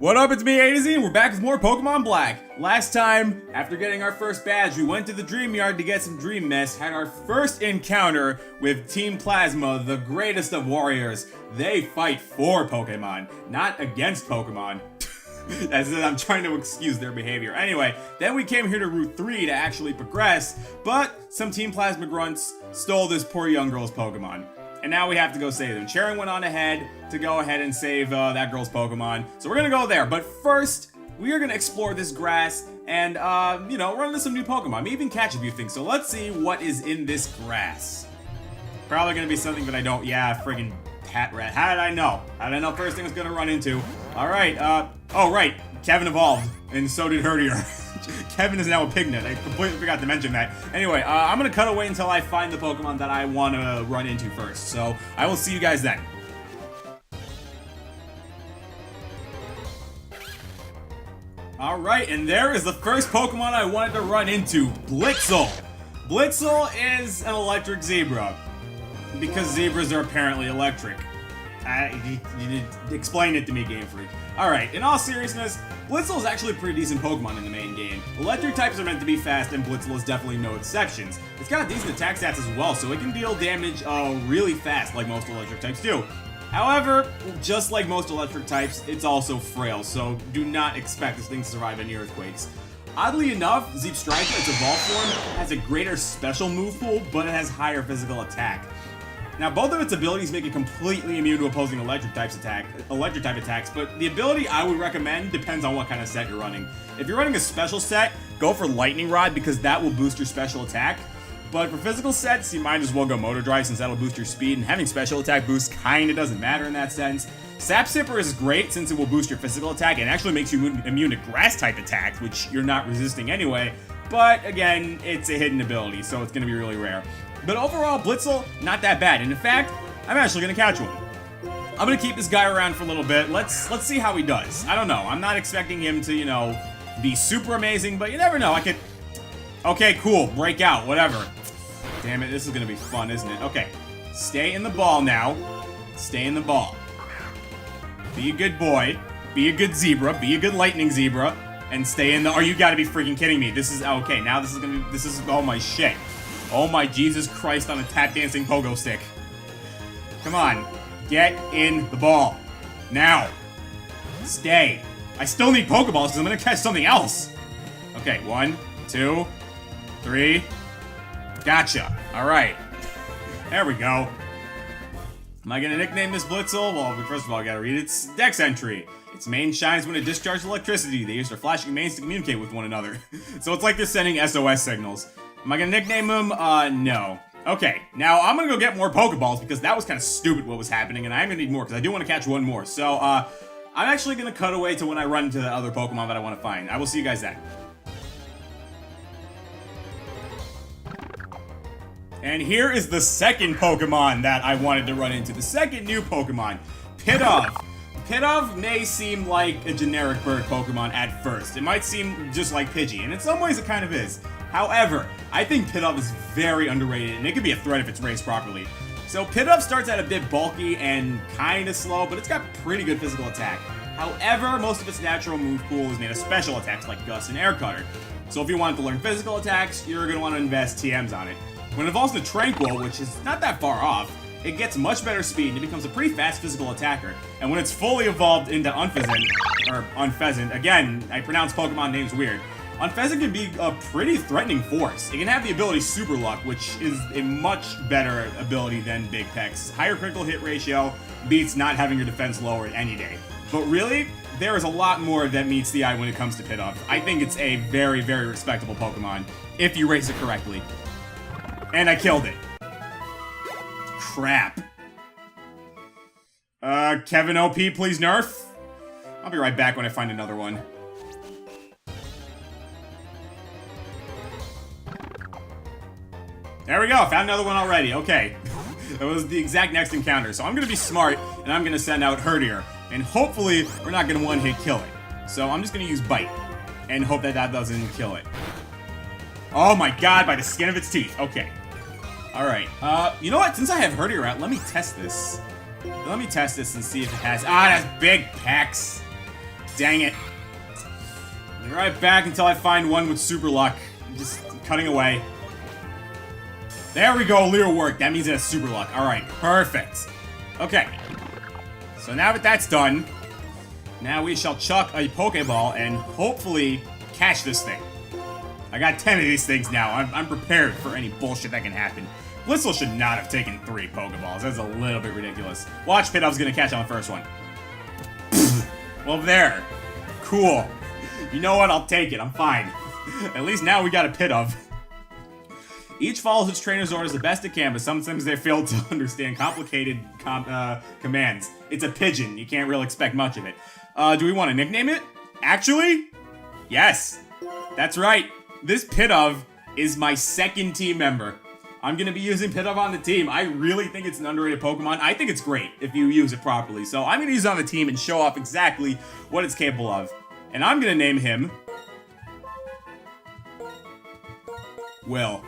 What up, it's me, A to Z, and we're back with more Pokemon Black. Last time, after getting our first badge, we went to the Dream Yard to get some Dream Mist, had our first encounter with Team Plasma, the greatest of warriors. They fight for Pokemon, not against Pokemon. As I'm trying to excuse their behavior. Anyway, then we came here to Route 3 to actually progress, but some Team Plasma grunts stole this poor young girl's Pokemon. And now we have to go save them. Charon went on ahead to go ahead and save that girl's Pokemon. So we're gonna go there. But first, we are gonna explore this grass and, run into some new Pokemon. Maybe even catch a few things. So let's see what is in this grass. Probably gonna be something that I don't, friggin' Pat Rat. How did I know? How did I know first thing I was gonna run into? Alright, oh right, Kevin evolved. And so did Herdier. Kevin is now a Pignet. I completely forgot to mention that. Anyway, I'm gonna cut away until I find the Pokemon that I want to run into first. So I will see you guys then. Alright, and there is the first Pokemon I wanted to run into, Blitzel. Blitzel is an electric zebra. Because zebras are apparently electric. You explain it to me, Game Freak. Alright, in all seriousness, Blitzel is actually a pretty decent Pokemon in the main game. Electric types are meant to be fast, and Blitzel is definitely no exceptions. It's got decent attack stats as well, so it can deal damage really fast, like most electric types do. However, just like most electric types, it's also frail, so do not expect this thing to survive any earthquakes. Oddly enough, Zeepstrika, its evolved form, has a greater special move pool, but it has higher physical attack. Now, both of its abilities make it completely immune to opposing electric type attacks, but the ability I would recommend depends on what kind of set you're running. If you're running a special set, go for Lightning Rod because that will boost your special attack. But for physical sets, you might as well go Motor Drive since that'll boost your speed, and having special attack boost kinda doesn't matter in that sense. Sap Sipper is great since it will boost your physical attack and actually makes you immune to grass type attacks, which you're not resisting anyway. But again, it's a hidden ability, so it's gonna be really rare. But overall, Blitzel, not that bad. And in fact, I'm actually gonna catch one. I'm gonna keep this guy around for a little bit. Let's see how he does. I don't know. I'm not expecting him to, be super amazing, but you never know. I could... Okay, cool. Break out. Whatever. Damn it, this is gonna be fun, isn't it? Okay. Stay in the ball now. Stay in the ball. Be a good boy. Be a good zebra. Be a good lightning zebra. And stay in the... Oh, you gotta be freaking kidding me. This is... Okay, now this is gonna be... This is... Oh my shit. Oh my Jesus Christ on a tap dancing pogo stick. Come on. Get in the ball. Now. Stay. I still need Pokeballs because I'm going to catch something else. Okay, 1, 2, 3. Gotcha. Alright. There we go. Am I going to nickname this Blitzel? Well, first of all, I got to read its dex entry. Its mane shines when it discharges electricity. They use their flashing manes to communicate with one another. So it's like they're sending SOS signals. Am I gonna nickname him? No. Okay, now I'm gonna go get more Pokeballs because that was kind of stupid what was happening, and I'm gonna need more because I do want to catch one more. So, I'm actually gonna cut away to when I run into the other Pokemon that I want to find. I will see you guys then. And here is the second Pokemon that I wanted to run into. The second new Pokemon, Pidove. Pidove may seem like a generic bird Pokemon at first. It might seem just like Pidgey, and in some ways it kind of is. However, I think Pidove is very underrated, and it could be a threat if it's raised properly. So Pidove starts out a bit bulky and kinda slow, but it's got pretty good physical attack. However, most of its natural move pool is made of special attacks like Gust and Air Cutter. So if you want to learn physical attacks, you're going to want to invest TMs on it. When it evolves to Tranquil, which is not that far off, it gets much better speed and it becomes a pretty fast physical attacker. And when it's fully evolved into Unfezant, again, I pronounce Pokemon names weird. Unfezant can be a pretty threatening force. It can have the ability Super Luck, which is a much better ability than Big Peck's. Higher critical hit ratio beats not having your defense lowered any day. But really, there is a lot more that meets the eye when it comes to Pidove. I think it's a very, very respectable Pokemon, if you raise it correctly. And I killed it. Crap. Kevin OP, please nerf. I'll be right back when I find another one. There we go, found another one already, okay. That was the exact next encounter, so I'm gonna be smart, and I'm gonna send out Herdier, and hopefully, we're not gonna one-hit kill it. So I'm just gonna use Bite, and hope that that doesn't kill it. Oh my god, by the skin of its teeth, okay. Alright, you know what, since I have Herdier out, let me test this. Let me test this and see if it has, it has big pecs. dang it. I'll be right back until I find one with super luck. I'm just cutting away. There we go, Leer work. That means it has super luck. Alright, perfect. Okay. So now that that's done, now we shall chuck a Pokeball and hopefully catch this thing. I got 10 of these things now. I'm prepared for any bullshit that can happen. Blitzel should not have taken 3 Pokeballs. That's a little bit ridiculous. Watch, Pidov's gonna catch on the first one. Well, there. Cool. You know what? I'll take it. I'm fine. At least now we got a Pidov. Each follows its trainer's orders the best it can, but sometimes they fail to understand complicated commands. It's a pigeon. You can't really expect much of it. Do we want to nickname it? Actually? Yes. That's right. This Pidov is my second team member. I'm going to be using Pidov on the team. I really think it's an underrated Pokemon. I think it's great if you use it properly. So I'm going to use it on the team and show off exactly what it's capable of. And I'm going to name him Will.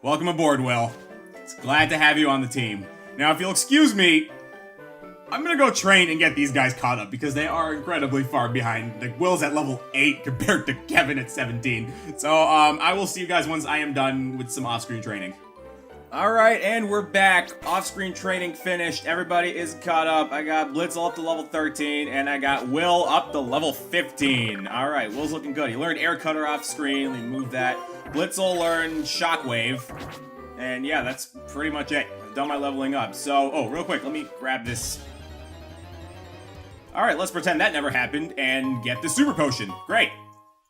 Welcome aboard, Will. It's glad to have you on the team. Now, if you'll excuse me, I'm gonna go train and get these guys caught up because they are incredibly far behind. Like, Will's at level 8 compared to Kevin at 17. So, I will see you guys once I am done with some off-screen training. Alright, and we're back. Off-screen training finished. Everybody is caught up. I got Blitzel up to level 13, and I got Will up to level 15. Alright, Will's looking good. He learned Air Cutter off-screen. Let me move that. Blitzel learned Shockwave. And yeah, that's pretty much it. I've done my leveling up. So, oh, real quick, let me grab this. Alright, let's pretend that never happened and get the Super Potion. Great.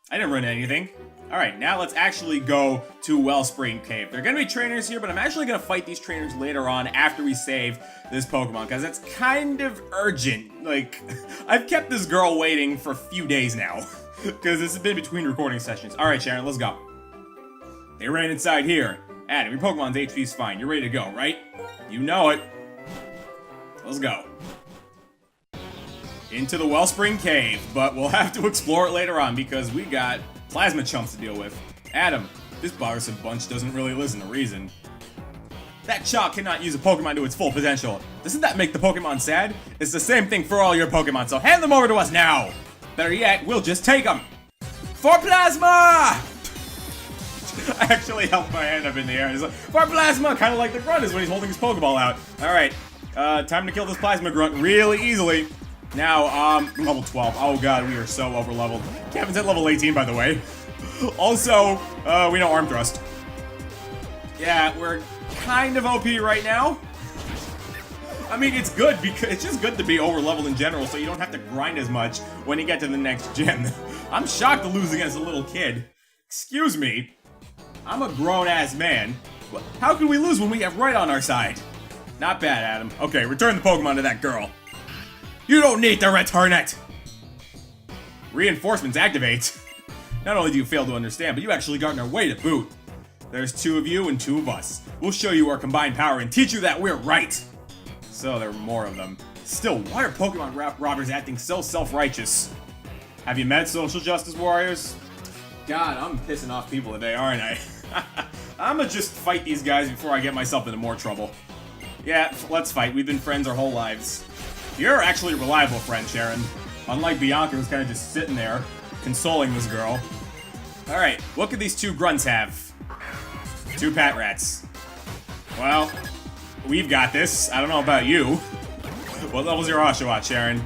I didn't run anything. Alright, now let's actually go to Wellspring Cave. There are going to be trainers here, but I'm actually going to fight these trainers later on after we save this Pokemon, because it's kind of urgent. Like, I've kept this girl waiting for a few days now, because this has been between recording sessions. Alright, Sharon, let's go. They ran inside here. Adam, your Pokemon's HP's fine. You're ready to go, right? You know it. Let's go. Into the Wellspring Cave, but we'll have to explore it later on because we got plasma chumps to deal with. Adam, this bothersome bunch doesn't really listen to reason. That Chalk cannot use a Pokemon to its full potential. Doesn't that make the Pokemon sad? It's the same thing for all your Pokemon, so hand them over to us now! Better yet, we'll just take them! For Plasma! I actually held my hand up in the air and it's like, for Plasma! Kind of like the Grunt is when he's holding his Pokeball out. Alright, time to kill this Plasma Grunt really easily. Now, level 12. Oh god, we are so over-leveled. Kevin's at level 18, by the way. Also, we know Arm Thrust. Yeah, we're kind of OP right now. I mean, it's good because it's just good to be over-leveled in general, so you don't have to grind as much when you get to the next gym. I'm shocked to lose against a little kid. Excuse me. I'm a grown-ass man. How can we lose when we have right on our side? Not bad, Adam. Okay, return the Pokemon to that girl. You don't need to return it! Reinforcements activate. Not only do you fail to understand, but you actually got in our way to boot. There's 2 of you and 2 of us. We'll show you our combined power and teach you that we're right. So there are more of them. Still, why are Pokemon robbers acting so self-righteous? Have you met social justice warriors? God, I'm pissing off people today, aren't I? I'ma just fight these guys before I get myself into more trouble. Yeah, let's fight. We've been friends our whole lives. You're actually a reliable friend, Sharon. Unlike Bianca, who's kind of just sitting there, consoling this girl. Alright, what could these 2 grunts have? 2 Patrats. Well, we've got this. I don't know about you. What level's your Oshawott, Sharon?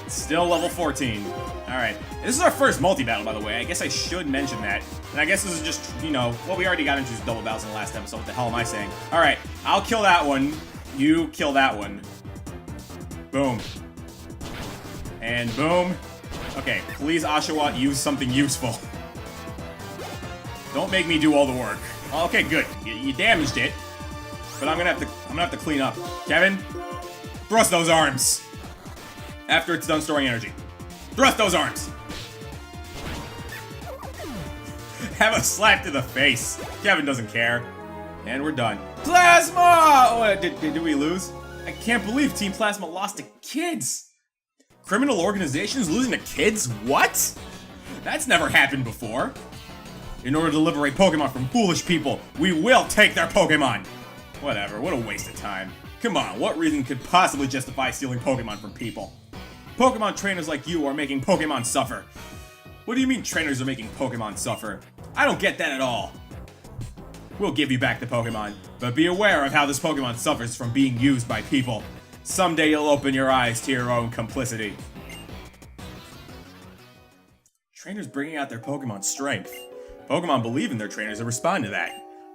Still level 14. Alright. This is our first multi-battle, by the way. I guess I should mention that. And I guess this is just, you know, well, we already got into double battles in the last episode. What the hell am I saying? Alright, I'll kill that one. You kill that one. Boom. And boom. Okay, please, Oshawott, use something useful. Don't make me do all the work. Okay, good. You damaged it. But I'm gonna have to clean up. Kevin, thrust those arms. After it's done storing energy. Thrust those arms. Have a slap to the face. Kevin doesn't care. And we're done. Plasma! Oh, did we lose? I can't believe Team Plasma lost to kids! Criminal organizations losing to kids? What? That's never happened before. In order to liberate Pokemon from foolish people, we will take their Pokemon! Whatever, what a waste of time. Come on, what reason could possibly justify stealing Pokemon from people? Pokemon trainers like you are making Pokemon suffer. What do you mean trainers are making Pokemon suffer? I don't get that at all. We'll give you back the Pokemon, but be aware of how this Pokemon suffers from being used by people. Someday you'll open your eyes to your own complicity. Trainers bringing out their Pokemon strength. Pokemon believe in their trainers and respond to that.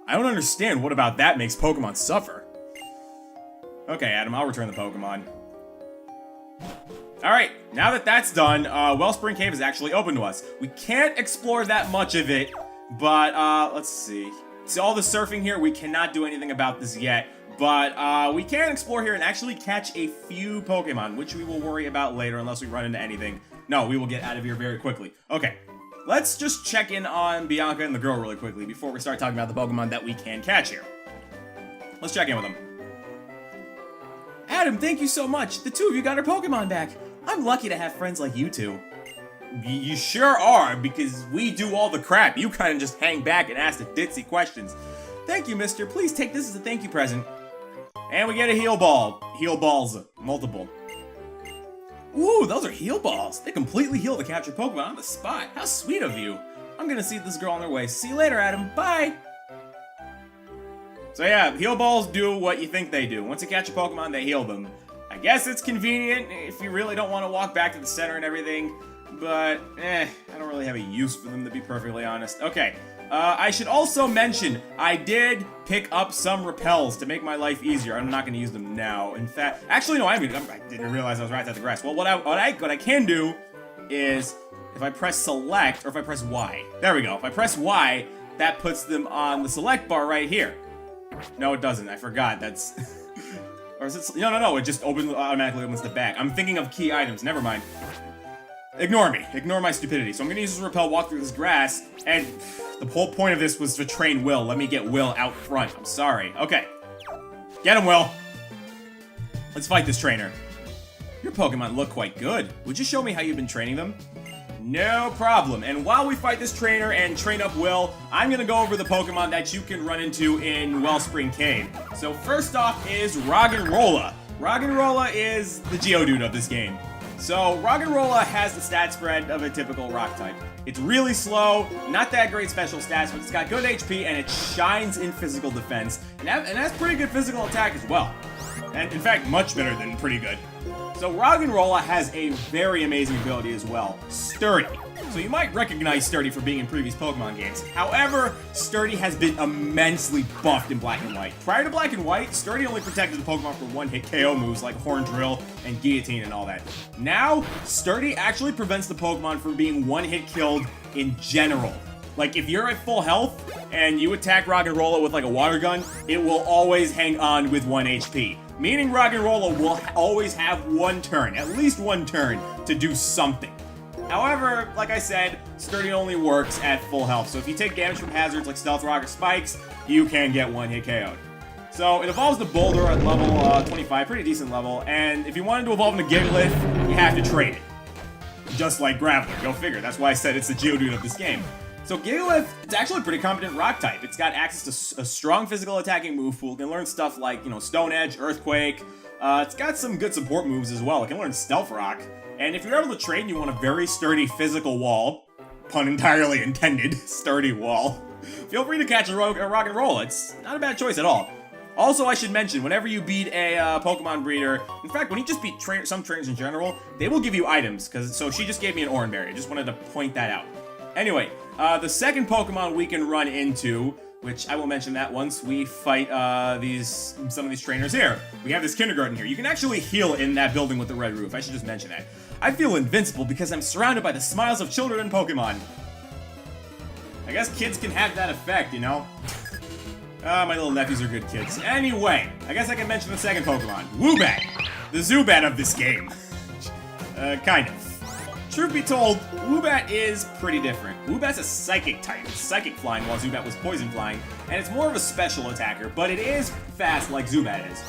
I don't understand what about that makes Pokemon suffer. Okay, Adam, I'll return the Pokemon. Alright, now that that's done, Wellspring Cave is actually open to us. We can't explore that much of it, but, let's see. See all the surfing here? We cannot do anything about this yet, but, we can explore here and actually catch a few Pokemon, which we will worry about later unless we run into anything. No, we will get out of here very quickly. Okay, let's just check in on Bianca and the girl really quickly before we start talking about the Pokemon that we can catch here. Let's check in with them. Adam, thank you so much. The two of you got our Pokemon back. I'm lucky to have friends like you two. You sure are, because we do all the crap. You kind of just hang back and ask the ditzy questions. Thank you, mister. Please take this as a thank you present. And we get a heal ball. Heal balls. Multiple. Ooh, those are heal balls. They completely heal the captured Pokemon on the spot. How sweet of you. I'm gonna see this girl on their way. See you later, Adam. Bye. So yeah, heal balls do what you think they do. Once you catch a Pokemon, they heal them. I guess it's convenient if you really don't want to walk back to the center and everything, but I don't really have a use for them, to be perfectly honest. Okay, I should also mention, I did pick up some repels to make my life easier. I'm not going to use them now. In fact, actually no, I didn't realize I was right at the grass. Well, what I can do is, if I press select, or if I press Y, there we go. If I press Y, that puts them on the select bar right here. No, it doesn't. I forgot. That's... Or is it... No. It just automatically opens the back. I'm thinking of key items. Never mind. Ignore me. Ignore my stupidity. So I'm gonna use this repel, walk through this grass, and the whole point of this was to train Will. Let me get Will out front. I'm sorry. Okay. Get him, Will. Let's fight this trainer. Your Pokemon look quite good. Would you show me how you've been training them? No problem. And while we fight this trainer and train up Will, I'm gonna go over the Pokemon that you can run into in Wellspring Cave. So first off is Roggenrola. Roggenrola is the Geodude of this game. So Roggenrola has the stat spread of a typical rock type. It's really slow, not that great special stats, but it's got good HP and it shines in physical defense. And has pretty good physical attack as well. And in fact, much better than pretty good. So Roggenrola has a very amazing ability as well, Sturdy. So you might recognize Sturdy for being in previous Pokemon games. However, Sturdy has been immensely buffed in Black and White. Prior to Black and White, Sturdy only protected the Pokemon from one-hit KO moves like Horn Drill and Guillotine and all that. Now, Sturdy actually prevents the Pokemon from being one-hit killed in general. Like, if you're at full health and you attack Roggenrola with like a water gun, it will always hang on with 1 HP. Meaning Roggenrola will always have one turn, at least one turn, to do something. However, like I said, Sturdy only works at full health, so if you take damage from hazards like Stealth Rock or Spikes, you can get one-hit KO'd. So it evolves to Boulder at level 25, pretty decent level, and if you wanted to evolve into Gigalith, you have to trade it. Just like Graveler, go figure, that's why I said it's the Geodude of this game. So Gigalith, it's actually a pretty competent rock type. It's got access to a strong physical attacking move pool. It can learn stuff like, Stone Edge, Earthquake. It's got some good support moves as well. It can learn Stealth Rock. And if you're able to trade and you want a very sturdy physical wall, pun entirely intended, sturdy wall, feel free to catch a Roggenrola. It's not a bad choice at all. Also, I should mention, whenever you beat a Pokemon breeder, in fact, when you just beat some trainers in general, they will give you items. So she just gave me an Oranberry. I just wanted to point that out. Anyway, the second Pokemon we can run into, which I will mention that once we fight some of these trainers here. We have this kindergarten here. You can actually heal in that building with the red roof. I should just mention that. I feel invincible because I'm surrounded by the smiles of children and Pokemon. I guess kids can have that effect, you know? My little nephews are good kids. Anyway, I guess I can mention the second Pokemon. Woobat! The Zubat of this game. Kind of. Truth be told, Woobat is pretty different. Woobat's a psychic type. It's psychic flying while Zubat was poison flying, and it's more of a special attacker, but it is fast like Zubat is.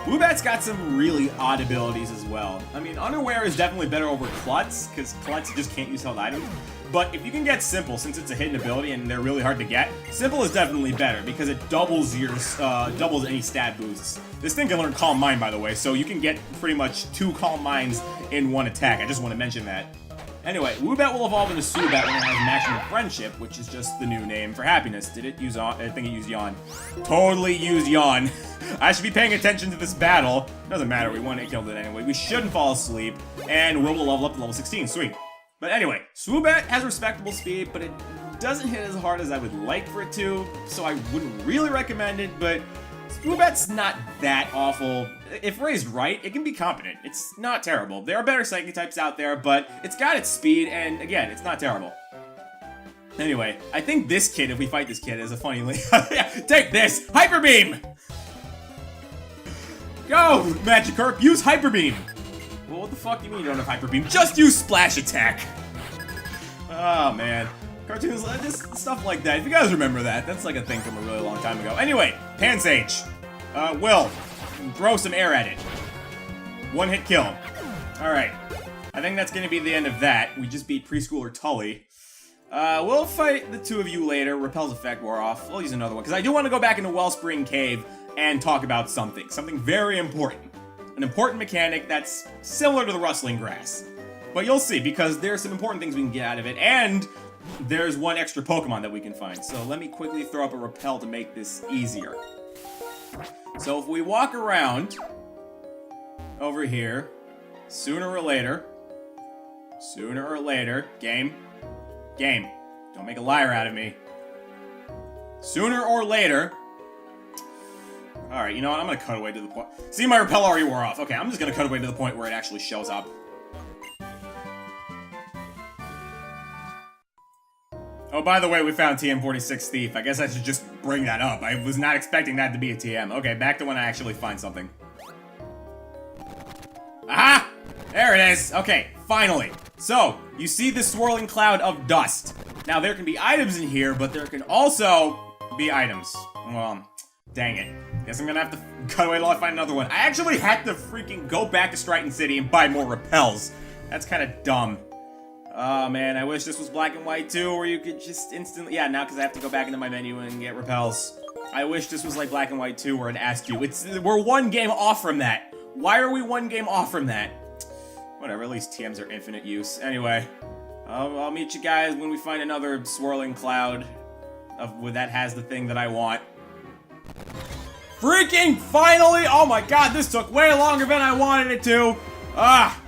Woobat's got some really odd abilities as well. I mean, Underwear is definitely better over Klutz, because Klutz just can't use held items. But if you can get Simple, since it's a hidden ability and they're really hard to get, Simple is definitely better because it doubles any stat boosts. This thing can learn Calm Mind, by the way, so you can get pretty much 2 Calm Minds in one attack. I just want to mention that. Anyway, Woobat will evolve into Subat when it has maximum friendship, which is just the new name for happiness. Did it use on? I think it used Yawn. Totally used Yawn. I should be paying attention to this battle. Doesn't matter, we won it, killed it anyway. We shouldn't fall asleep, and Will level up to level 16, sweet. But anyway, Swoobat has respectable speed, but it doesn't hit as hard as I would like for it to, so I wouldn't really recommend it, but Swoobat's not that awful. If raised right, it can be competent. It's not terrible. There are better Psychic types out there, but it's got its speed, and again, it's not terrible. Anyway, I think this kid, if we fight this kid, is a funny link. Take this! Hyper Beam! Go, Magikarp, use Hyper Beam! Well, what the fuck do you mean you don't have Hyper Beam? Just use Splash Attack! Oh, man. Cartoons, just stuff like that. If you guys remember that, that's like a thing from a really long time ago. Anyway, Pansage. Will, throw some air at it. One hit kill. Alright. I think that's gonna be the end of that. We just beat Preschooler Tully. We'll fight the two of you later. Repel's effect wore off. We'll use another one, because I do want to go back into Wellspring Cave and talk about something. Something very important. An important mechanic that's similar to the rustling grass. But you'll see, because there's some important things we can get out of it, and there's one extra Pokemon that we can find. So let me quickly throw up a Repel to make this easier. So if we walk around over here, sooner or later, game, don't make a liar out of me. Sooner or later, alright, you know what, I'm gonna cut away to the point. See, my Repel already wore off. Okay, I'm just gonna cut away to the point where it actually shows up. Oh, by the way, we found TM46 Thief. I guess I should just bring that up. I was not expecting that to be a TM. Okay, back to when I actually find something. Aha! There it is. Okay, finally. So, you see this swirling cloud of dust. Now, there can be items in here, but there can also be items. Well, dang it. Guess I'm gonna have to cut away while I find another one. I actually had to freaking go back to Strighton City and buy more Repels. That's kind of dumb. Oh man, I wish this was black and white too, where you could just instantly... Yeah, now because I have to go back into my menu and get Repels. I wish this was like black and white too, where it asked you. We're one game off from that. Why are we one game off from that? Whatever, at least TMs are infinite use. Anyway, I'll meet you guys when we find another swirling cloud that has the thing that I want. Freaking finally! Oh my god, this took way longer than I wanted it to! Ah!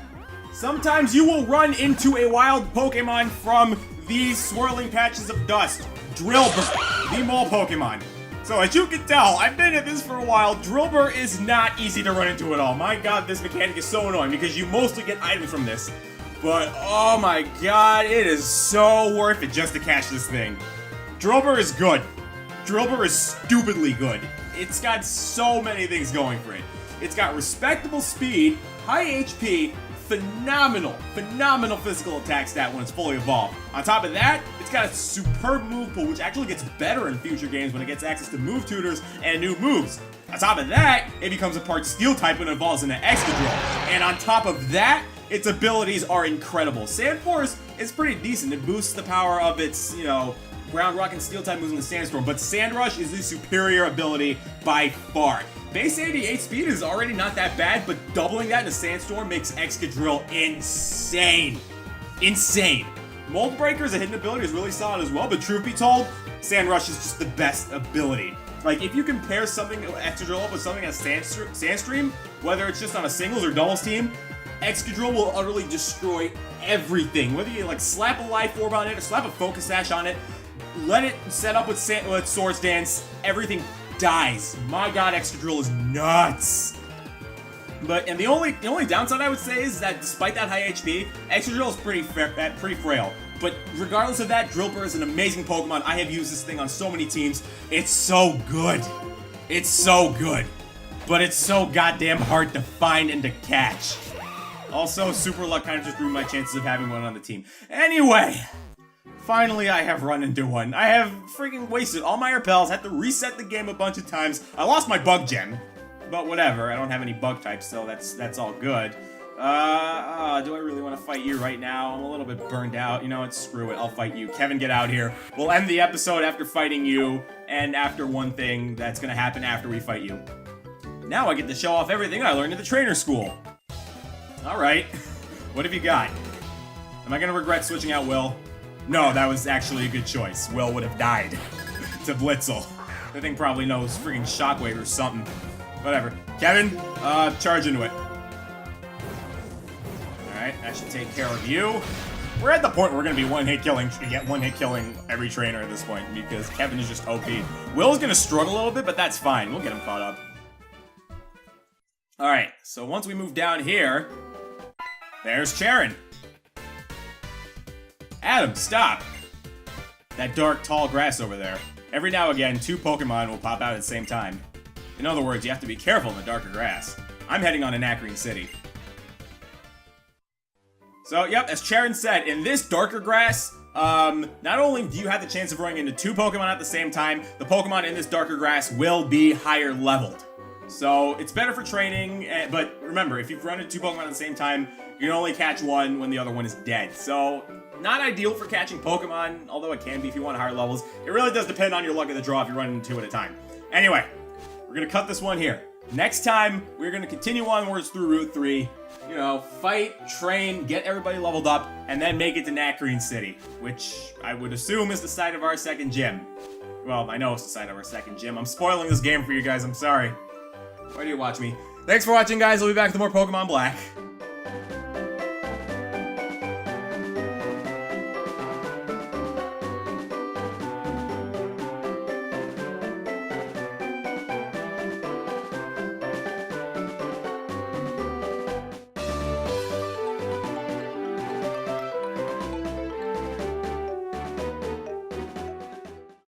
Sometimes you will run into a wild Pokemon from these swirling patches of dust. Drillbur, the mole Pokemon. So as you can tell, I've been at this for a while. Drillbur is not easy to run into at all. My god, this mechanic is so annoying because you mostly get items from this. But oh my god, it is so worth it just to catch this thing. Drillbur is good. Drillbur is stupidly good. It's got so many things going for it. It's got respectable speed, high HP, phenomenal physical attack stat when it's fully evolved. On top of that, it's got a superb move pool, which actually gets better in future games when it gets access to move tutors and new moves. On top of that, it becomes a part steel type when it evolves into Excadrill. And on top of that, its abilities are incredible. Sand Force is pretty decent. It boosts the power of its, ground, rock, and steel type moves in the Sandstorm, but Sand Rush is the superior ability by far. Base 88 speed is already not that bad, but doubling that in a Sandstorm makes Excadrill insane. Insane. Mold Breaker as a hidden ability is really solid as well, but truth be told, Sand Rush is just the best ability. Like, if you compare something Excadrill up with something as Sandstream, whether it's just on a singles or doubles team, Excadrill will utterly destroy everything. Whether you, slap a Life Orb on it or slap a Focus Sash on it, let it set up with Swords Dance, everything dies. My god, Excadrill is nuts. And the only downside I would say is that despite that high HP, Excadrill is pretty frail. But regardless of that, Drillbur is an amazing Pokemon. I have used this thing on so many teams. It's so good. It's so good. But it's so goddamn hard to find and to catch. Also, Super Luck kind of just ruined my chances of having one on the team. Anyway, finally I have run into one. I have freaking wasted all my Repels, had to reset the game a bunch of times. I lost my Bug Gem, but whatever. I don't have any Bug types, so that's all good. Do I really want to fight you right now? I'm a little bit burned out. You know what? Screw it. I'll fight you. Kevin, get out here. We'll end the episode after fighting you, and after one thing that's gonna happen after we fight you. Now I get to show off everything I learned at the trainer school. Alright. What have you got? Am I gonna regret switching out Will? No, that was actually a good choice. Will would have died to Blitzel. That thing probably knows freaking Shockwave or something. Whatever. Kevin, charge into it. Alright, that should take care of you. We're at the point where we're gonna be one-hit killing every trainer at this point because Kevin is just OP. Will's gonna struggle a little bit, but that's fine. We'll get him caught up. Alright, so once we move down here, there's Charon. Adam, stop! That dark, tall grass over there. Every now and again, 2 Pokemon will pop out at the same time. In other words, you have to be careful in the darker grass. I'm heading on to Nacrene City. So, yep, as Charon said, in this darker grass, not only do you have the chance of running into 2 Pokemon at the same time, the Pokemon in this darker grass will be higher leveled. So, it's better for training, but remember, if you've run into 2 Pokemon at the same time, you can only catch one when the other one is dead. So, not ideal for catching Pokemon, although it can be if you want higher levels. It really does depend on your luck of the draw if you're running 2 at a time. Anyway, we're gonna cut this one here. Next time, we're gonna continue onwards through Route 3. You know, fight, train, get everybody leveled up, and then make it to Nacrene City, which I would assume is the site of our second gym. Well, I know it's the site of our second gym. I'm spoiling this game for you guys, I'm sorry. Why do you watch me? Thanks for watching, guys. I'll be back with more Pokemon Black.